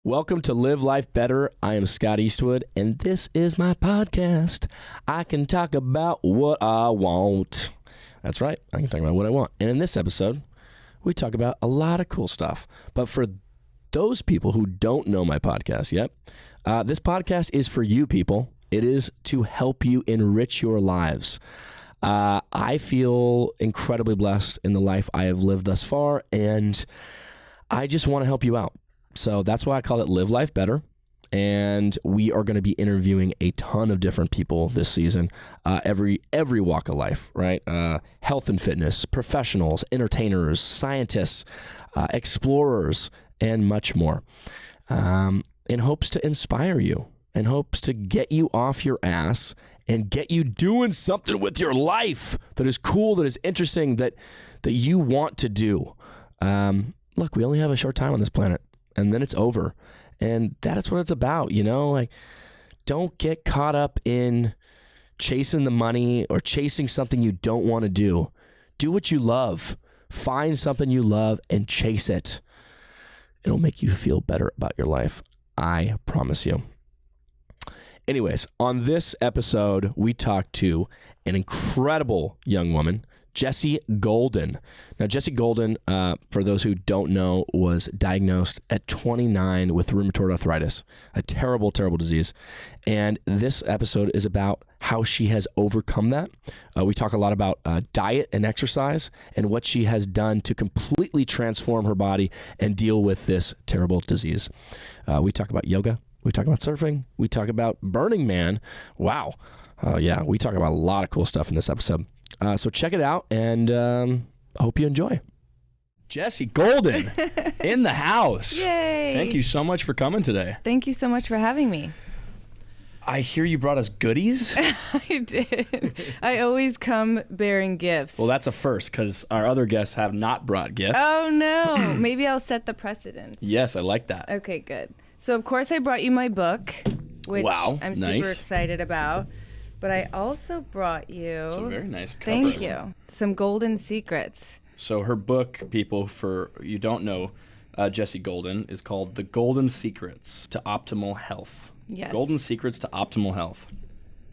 Welcome to Live Life Better. I am Scott Eastwood, and this is my podcast. I can talk about what I want. That's right, I can talk about what I want. And in this episode, we talk about a lot of cool stuff. But for those people who don't know my podcast yet, this podcast is for you people. It is to help you enrich your lives. I feel incredibly blessed in the life I have lived thus far, and I just want to help you out. So that's why I call it Live Life Better. And we are going to be interviewing a ton of different people this season, every walk of life, right? Health and fitness, professionals, entertainers, scientists, explorers, and much more, in hopes to inspire you, in hopes to get you off your ass and get you doing something with your life that is cool, that is interesting, that you want to do. Look, we only have a short time on this planet, and then it's over. And that's what it's about, you know? Like, don't get caught up in chasing the money or chasing something you don't want to do. Do what you love. Find something you love and chase it. It'll make you feel better about your life. I promise you. Anyways, on this episode, we talked to an incredible young woman, Jessie Golden. Now, Jessie Golden, for those who don't know, was diagnosed at 29 with rheumatoid arthritis, a terrible, terrible disease. And this episode is about how she has overcome that. We talk a lot about diet and exercise and what she has done to completely transform her body and deal with this terrible disease. We talk about yoga. We talk about surfing. We talk about Burning Man. Wow. Yeah, we talk about a lot of cool stuff in this episode. So check it out, and I hope you enjoy. Jessie Golden in the house. Yay. Thank you so much for coming today. Thank you so much for having me. I hear you brought us goodies. I did. I always come bearing gifts. Well, that's a first, because our other guests have not brought gifts. Oh, no. Maybe I'll set the precedent. Yes, I like that. Okay, good. So, of course, I brought you my book, which I'm super excited about. But I also brought you... It's a very nice cover. Thank you. Some golden secrets. So her book, people, for you don't know, Jessie Golden, is called The Golden Secrets to Optimal Health. Yes. Golden Secrets to Optimal Health.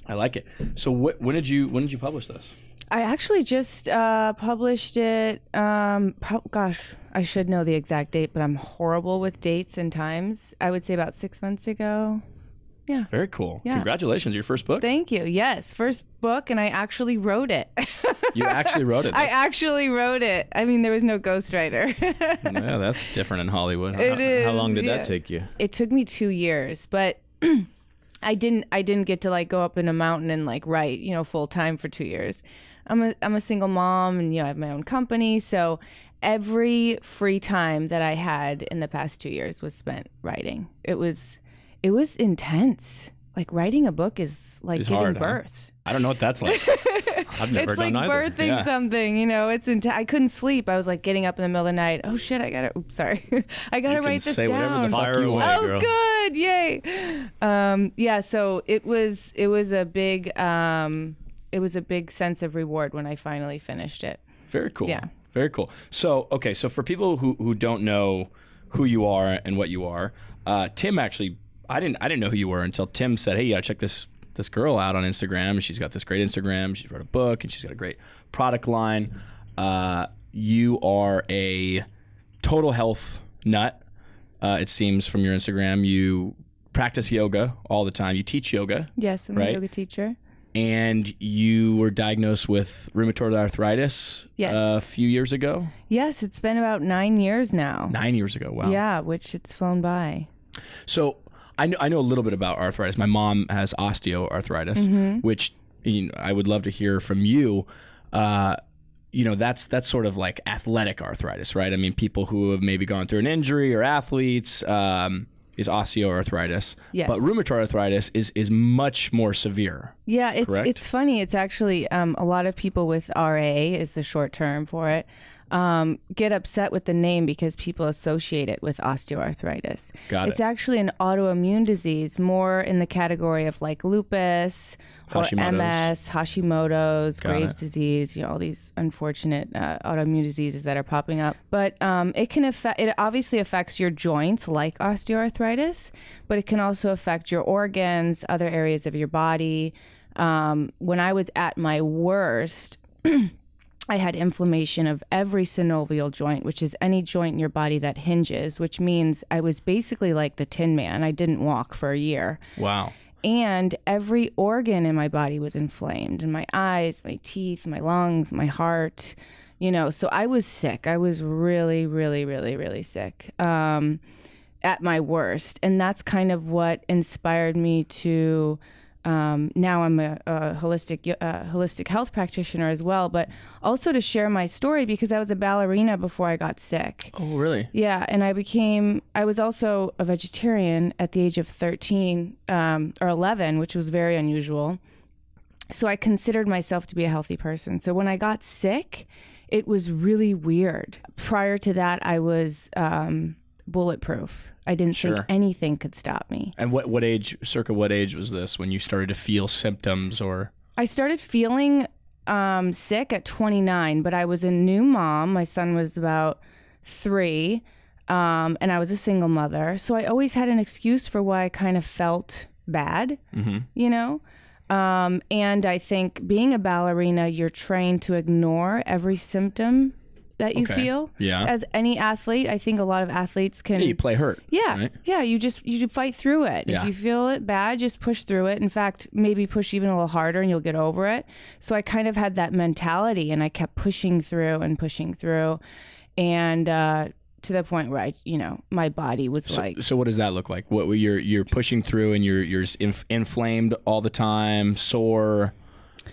I like it. So when did you publish this? I actually just published it, gosh, I should know the exact date, but I'm horrible with dates and times. I would say about 6 months ago. Yeah. Very cool. Yeah. Congratulations, your first book? Thank you. Yes, first book, and I actually wrote it. You actually wrote it? I actually wrote it. I mean, there was no ghostwriter. Yeah, that's different in Hollywood. How long did that take you? It took me 2 years, but I didn't get to like go up in a mountain and like write, full time for 2 years. I'm a single mom, and I have my own company, so every free time that I had in the past 2 years was spent writing. It was intense. Like, writing a book is like giving hard, birth. Huh? I don't know what that's like. I've never it's done like either. birthing something, it's I couldn't sleep. I was like getting up in the middle of the night. Oh shit, I gotta write this say down. whatever the fuck you want. Oh, girl. good, yay. Yeah, so it was a big sense of reward when I finally finished it. Very cool. Yeah. Very cool. So, okay, so for people who don't know who you are and what you are, Tim actually, I didn't know who you were until Tim said, hey, you gotta check this girl out on Instagram. She's got this great Instagram. She's wrote a book, and she's got a great product line. You are a total health nut, it seems, from your Instagram. You practice yoga all the time. You teach yoga. Yes, I'm a yoga teacher. And you were diagnosed with rheumatoid arthritis a few years ago? Yes, it's been about 9 years now. 9 years ago, wow. Yeah, which it's flown by. So I know a little bit about arthritis. My mom has osteoarthritis, which I would love to hear from you. That's sort of like athletic arthritis, right? I mean, people who have maybe gone through an injury or athletes is osteoarthritis. Yes. But rheumatoid arthritis is much more severe. Yeah, correct? It's funny. It's actually a lot of people with RA is the short term for it. get upset with the name because people associate it with osteoarthritis. It's it. actually an autoimmune disease, more in the category of like lupus or MS, Hashimoto's, Graves' disease, all these unfortunate autoimmune diseases that are popping up. But it obviously affects your joints like osteoarthritis, but it can also affect your organs, other areas of your body. When I was at my worst, I had inflammation of every synovial joint, which is any joint in your body that hinges, which means I was basically like the Tin Man. I didn't walk for a year. Wow. And every organ in my body was inflamed, and my eyes, my teeth, my lungs, my heart, so I was sick. I was really, really, really, really sick at my worst. And that's kind of what inspired me to now I'm a holistic health practitioner as well, but also to share my story because I was a ballerina before I got sick. Oh, really? Yeah, and I was also a vegetarian at the age of 13 or 11, which was very unusual. So I considered myself to be a healthy person. So when I got sick, it was really weird. Prior to that, I was bulletproof. I didn't think anything could stop me. And what age was this when you started to feel symptoms or? I started feeling sick at 29, but I was a new mom. My son was about 3, and I was a single mother. So I always had an excuse for why I kind of felt bad, and I think being a ballerina, you're trained to ignore every symptom that you feel. Yeah. As any athlete, I think a lot of athletes can. Yeah, you play hurt. Yeah. Right? Yeah. You fight through it. Yeah. If you feel it bad, just push through it. In fact, maybe push even a little harder and you'll get over it. So I kind of had that mentality and I kept pushing through. And to the point where my body was like. So what does that look like? What you're pushing through and you're inflamed all the time, sore.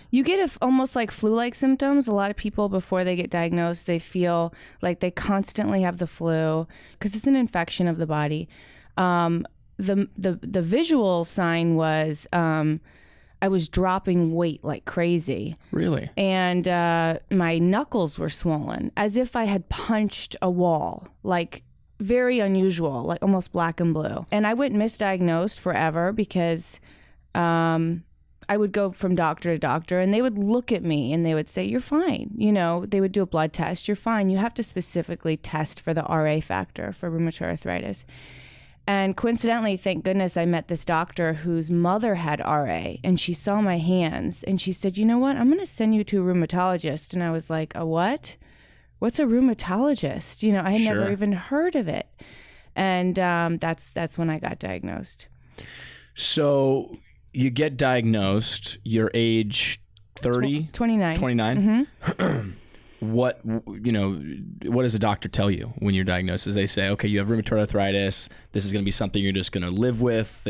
You get almost like flu-like symptoms. A lot of people, before they get diagnosed, they feel like they constantly have the flu because it's an infection of the body. The visual sign was I was dropping weight like crazy. Really? And my knuckles were swollen, as if I had punched a wall, like very unusual, like almost black and blue. And I went misdiagnosed forever because I would go from doctor to doctor and they would look at me and they would say, you're fine. They would do a blood test. You're fine. You have to specifically test for the RA factor for rheumatoid arthritis. And coincidentally, thank goodness, I met this doctor whose mother had RA and she saw my hands and she said, you know what, I'm going to send you to a rheumatologist. And I was like, a what? What's a rheumatologist? I had never even heard of it. And that's when I got diagnosed. So you get diagnosed, your age 30? 29. 29? Mm-hmm. What does the doctor tell you when you're diagnosed? They say, okay, you have rheumatoid arthritis. This is going to be something you're just going to live with.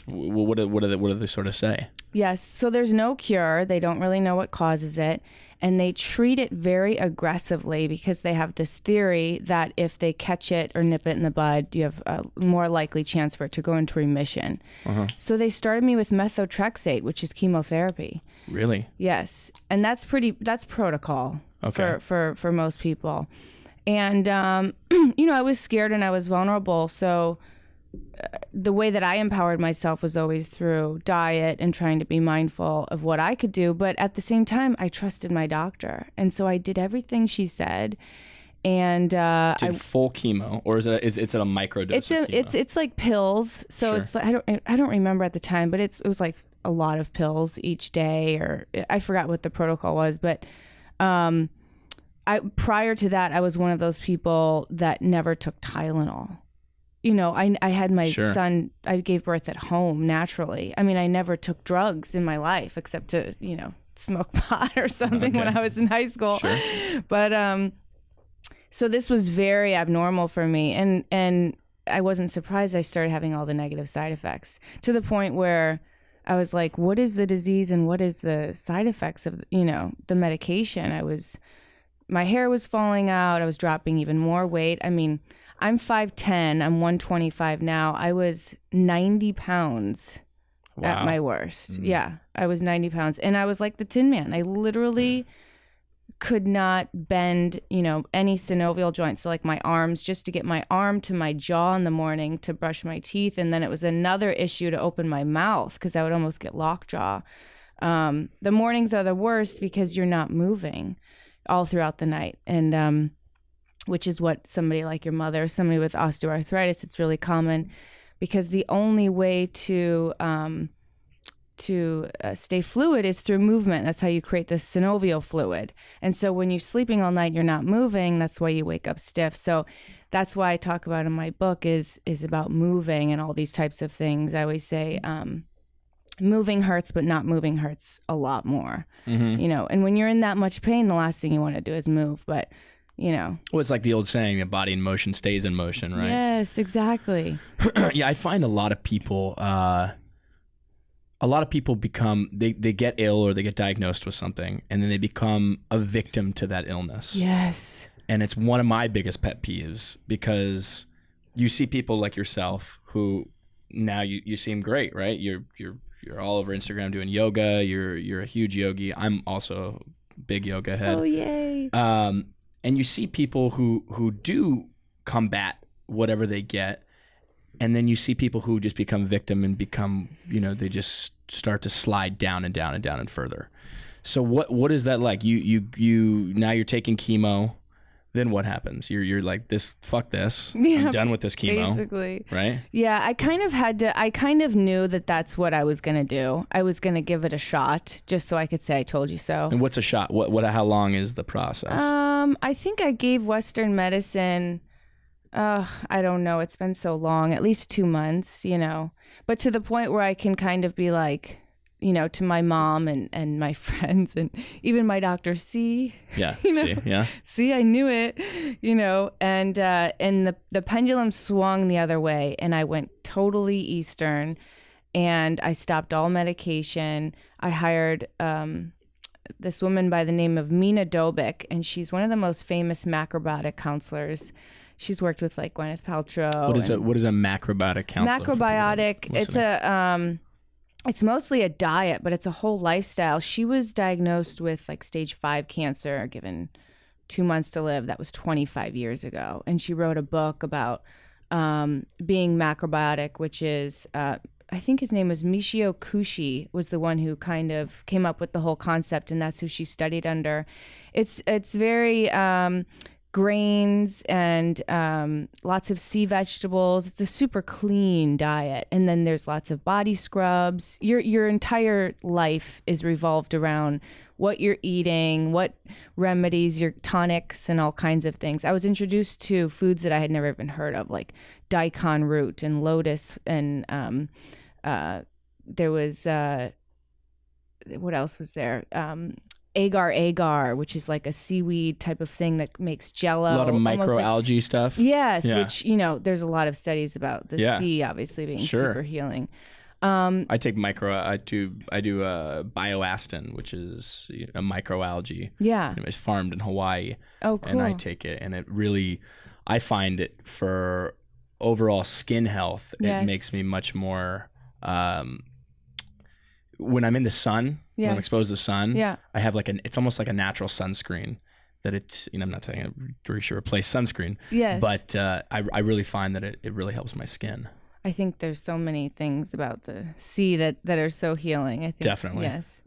What do they sort of say? Yes. So there's no cure. They don't really know what causes it. And they treat it very aggressively because they have this theory that if they catch it or nip it in the bud, you have a more likely chance for it to go into remission. Uh-huh. So they started me with methotrexate, which is chemotherapy. Really? Yes. And that's protocol. Okay. For most people. And, I was scared and I was vulnerable. So the way that I empowered myself was always through diet and trying to be mindful of what I could do. But at the same time, I trusted my doctor. And so I did everything she said. And full chemo, or is it a micro dose? It's like pills. So It's like, I don't remember at the time, but it was like a lot of pills each day, or I forgot what the protocol was, but prior to that, I was one of those people that never took Tylenol. I had my son, I gave birth at home naturally. I mean, I never took drugs in my life except to, smoke pot or something when I was in high school. Sure. But, so this was very abnormal for me. And I wasn't surprised I started having all the negative side effects to the point where I was like, what is the disease and what is the side effects of, the medication? My hair was falling out. I was dropping even more weight. I mean, I'm 5'10", I'm 125 now. I was 90 pounds at my worst. Mm. Yeah, I was 90 pounds. And I was like the Tin Man. I literally could not bend, any synovial joint. So like my arms, just to get my arm to my jaw in the morning to brush my teeth. And then it was another issue to open my mouth because I would almost get lockjaw. The mornings are the worst because you're not moving all throughout the night. And, which is what somebody like your mother, somebody with osteoarthritis, it's really common because the only way to stay fluid is through movement. That's how you create the synovial fluid. And so when you're sleeping all night, you're not moving. That's why you wake up stiff. So that's why I talk about in my book is about moving and all these types of things. I always say moving hurts, but not moving hurts a lot more. And when you're in that much pain, the last thing you want to do is move. But well, it's like the old saying, the body in motion stays in motion, right? Yes, exactly. Yeah, I find a lot of people become, they get ill or they get diagnosed with something, and then they become a victim to that illness. Yes. And it's one of my biggest pet peeves because you see people like yourself who now you seem great, right? You're all over Instagram doing yoga. You're a huge yogi. I'm also a big yoga head. Oh, yay. And you see people who do combat whatever they get, and then you see people who just become victim and become, they just start to slide down and down and down and further. So what is that like? You now you're taking chemo, then what happens? You're like, fuck this. Yeah, I'm done with this chemo. Basically. Right? Yeah, I kind of knew that that's what I was going to do. I was going to give it a shot just so I could say I told you so. And what's a shot? How long is the process? I think I gave Western medicine, I don't know. It's been so long, at least 2 months, but to the point where I can kind of be like, to my mom and my friends and even my doctor, see, yeah, see, I knew it, and the pendulum swung the other way and I went totally Eastern and I stopped all medication. I hired, this woman by the name of Mina Dobik, and she's one of the most famous macrobiotic counselors. She's worked with like Gwyneth Paltrow. What is a macrobiotic counselor? Macrobiotic. It's mostly a diet, but it's a whole lifestyle. She was diagnosed with like stage 5 cancer, given 2 months to live. That was 25 years ago. And she wrote a book about being macrobiotic, which is, I think his name was Michio Kushi, was the one who kind of came up with the whole concept, and that's who she studied under. It's very grains and lots of sea vegetables. It's a super clean diet. And then there's lots of body scrubs. Your entire life is revolved around what you're eating, what remedies, your tonics, and all kinds of things. I was introduced to foods that I had never even heard of, like daikon root and lotus, and there was what else was there? Agar, which is like a seaweed type of thing that makes jello. A lot of microalgae stuff. Yes, yeah. Which, there's a lot of studies about the sea obviously being super healing. I take I do bioastin, which is a microalgae. Yeah. It's farmed in Hawaii. Oh, cool. And I take it, and it really, I find it for overall skin health, it makes me much more, when I'm in the sun, when I'm exposed to the sun, I have it's almost like a natural sunscreen that it's, I'm not saying we should replace sunscreen, but I really find that it really helps my skin. I think there's so many things about the sea that are so healing. I think definitely. Yes.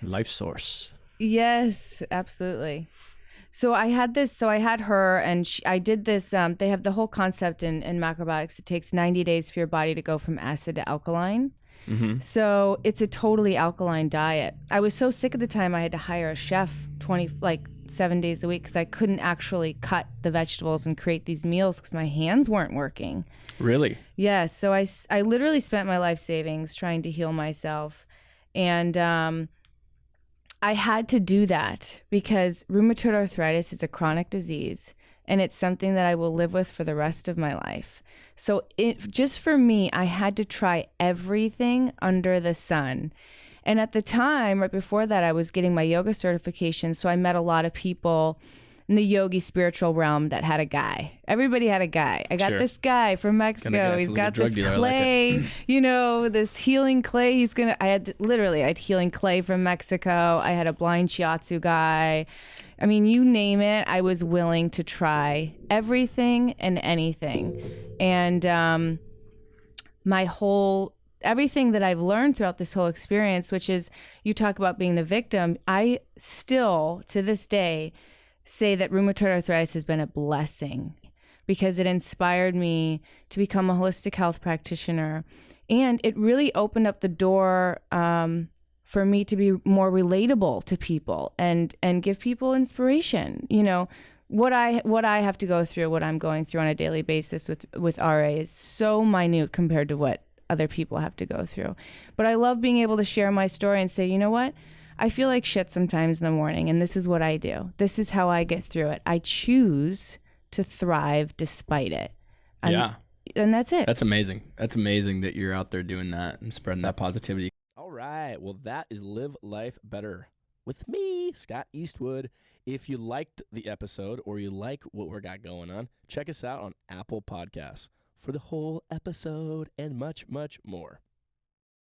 Life source. Yes, absolutely. So I had her, and I did this. They have the whole concept in macrobiotics. It takes 90 days for your body to go from acid to alkaline. Mm-hmm. So it's a totally alkaline diet. I was so sick at the time I had to hire a chef 7 days a week because I couldn't actually cut the vegetables and create these meals because my hands weren't working. Really? Yeah. So I literally spent my life savings trying to heal myself. And I had to do that because rheumatoid arthritis is a chronic disease, and it's something that I will live with for the rest of my life. So just for me, I had to try everything under the sun. And at the time, right before that, I was getting my yoga certification. So I met a lot of people in the yogi spiritual realm that had a guy. Everybody had a guy. I got this guy from Mexico. He's got this clay, this healing clay. I had healing clay from Mexico. I had a blind shiatsu guy. I mean, you name it, I was willing to try everything and anything. And everything that I've learned throughout this whole experience, which is, you talk about being the victim, I still, to this day, say that rheumatoid arthritis has been a blessing because it inspired me to become a holistic health practitioner. And it really opened up the door for me to be more relatable to people and give people inspiration. You know, what I have to go through, what I'm going through on a daily basis with RA is so minute compared to what other people have to go through. But I love being able to share my story and say, you know what? I feel like shit sometimes in the morning, and this is what I do. This is how I get through it. I choose to thrive despite it. Yeah. And that's it. That's amazing. That's amazing that you're out there doing that and spreading that positivity. All right. Well, that is Live Life Better with me, Scott Eastwood. If you liked the episode or you like what we got going on, check us out on Apple Podcasts for the whole episode and much, much more.